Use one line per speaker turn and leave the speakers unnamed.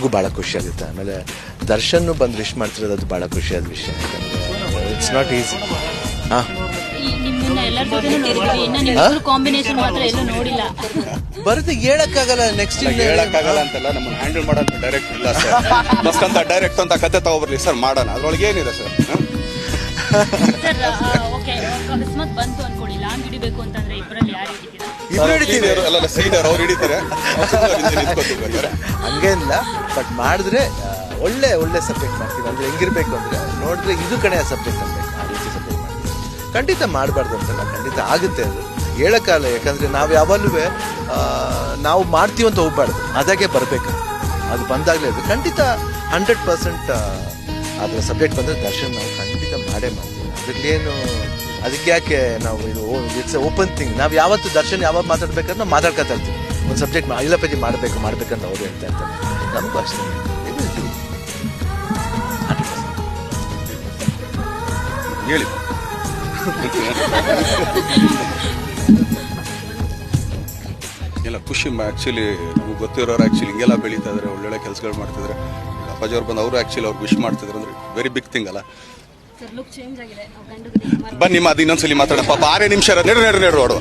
ನಮಗೂ ಭಾಳ ಖುಷಿ ಆಗುತ್ತೆ. ಆಮೇಲೆ ದರ್ಶನ್ ಬಂದು ವಿಶ್ ಮಾಡ್ತಿರೋದು ಅದು ಭಾಳ ಖುಷಿಯಾದ ವಿಷಯ. ಯಾಕಂದರೆ ಇಟ್ಸ್ ನಾಟ್ ಈಸಿ. ಹಾಂ, ಬರುತ್ತೆ, ಹೇಳಕ್ಕಾಗಲ್ಲ. ನೆಕ್ಸ್ಟ್
ಹೇಳಕ್ಕಾಗಲ್ಲ ಅಂತಲ್ಲ, ನಮ್ಮನ್ನು ಹ್ಯಾಂಡಲ್ ಮಾಡೋಂಥ ಡೈರೆಕ್ಟ್ ಇಲ್ಲ ಸರ್. ಮಸ್ತ್ ಅಂತ ಡೈರೆಕ್ಟ್ ಅಂತ ಕತೆ ತಗೊಬರ್ಲಿ ಸರ್, ಮಾಡೋಣ. ಅದ್ರೊಳಗೆ ಏನಿದೆ ಸರ್?
ಅಕಸ್ಮಾತ್ ಬಂತು ಅನ್ಕೊಳ್ಳಿ, ಲಾಂಗ್ ಹಿಡಿಬೇಕು ಅಂತಂದ್ರೆ ಇಬ್ಬರಲ್ಲಿ ಯಾರು ಹಿಡಿತೀರಾ?
ಅಲ್ಲ, ಸೀನಿಯರ್ ಅವ್ರು ಹಿಡಿತಾರೆ,
ಹಂಗೇನಿಲ್ಲ. ಬಟ್ ಮಾಡಿದ್ರೆ ಒಳ್ಳೆ ಒಳ್ಳೆ ಸಬ್ಜೆಕ್ಟ್ ಮಾಡ್ತೀವಿ. ಅಂದ್ರೆ ಹೆಂಗಿರ್ಬೇಕು ಅಂದ್ರೆ ನೋಡಿದ್ರೆ ಇದು ಕಡೆ ಸಬ್ಜೆಕ್ಟ್ ಅನ್ಬೇಕು, ಆ ರೀತಿ ಸಬ್ಜೆಕ್ಟ್ ಮಾಡ್ತೀವಿ. ಖಂಡಿತ ಮಾಡಬಾರ್ದು ಅಂತಲ್ಲ, ಖಂಡಿತ ಆಗುತ್ತೆ. ಅದು ಹೇಳಕ್ಕಾಗಲ್ಲ. ಯಾಕಂದ್ರೆ ನಾವು ಯಾವಾಗಲೂ ನಾವು ಮಾಡ್ತೀವಿ ಅಂತ ಹೋಗ್ಬಾರ್ದು, ಅದಾಗೆ ಬರಬೇಕು. ಅದು ಬಂದಾಗಲೇ ಅದು ಖಂಡಿತ 100% ಅದರ ಸಬ್ಜೆಕ್ಟ್ ಬಂದರೆ ದರ್ಶನ್ ನಾವು ಖಂಡಿತ ಮಾಡೇ ಮಾಡ್ತೀವಿ. ಅದ್ರಲ್ಲೇನು ಅದಕ್ಕೆ ಯಾಕೆ ನಾವು ಇದು ಇಟ್ಸ್ ಓಪನ್ ಥಿಂಗ್. ನಾವು ಯಾವತ್ತು ದರ್ಶನ್ ಯಾವಾಗ ಮಾತಾಡ್ಬೇಕಾದ್ರೆ ನಾವು ಮಾತಾಡ್ಕೊತಾ ಇರ್ತೀವಿ. ಒಂದು ಸಬ್ಜೆಕ್ಟ್ ಇಲ್ಲಪತಿ ಮಾಡ್ಬೇಕಂತ ಅವರು ಹೇಳ್ತಾ ಇರ್ತಾರೆ. ನಮಗೂ ಅಷ್ಟೇ.
ಹೇಳಿ. ಎಲ್ಲ ಖುಷಿ. ಆ್ಯಕ್ಚುಲಿ ನಮ್ಗೆ ಗೊತ್ತಿರೋರು ಆ್ಯಕ್ಚುಲಿ ಹಿಂಗೆಲ್ಲ ಬೆಳೀತಾ ಇದ್ದಾರೆ, ಒಳ್ಳೊಳ್ಳೆ ಕೆಲಸಗಳು ಮಾಡ್ತಿದ್ದಾರೆ. ಅಪ್ಪಾಜಿ ಅವ್ರು ಬಂದು ಅವರು ಆ್ಯಕ್ಚುಲಿ ಅವ್ರು ವಿಶ್ ಮಾಡ್ತಿದ್ರು ಅಂದ್ರೆ ವೆರಿ ಬಿಗ್ ಥಿಂಗ್ ಅಲ್ಲ. ಬನ್ನಿ ಅದು ಇನ್ನೊಂದ್ಸಲಿ ಮಾತಾಡೋಣ. ಪಾಪ 6 ನಿಮಿಷ. ನೆಡು ನೋಡುವ.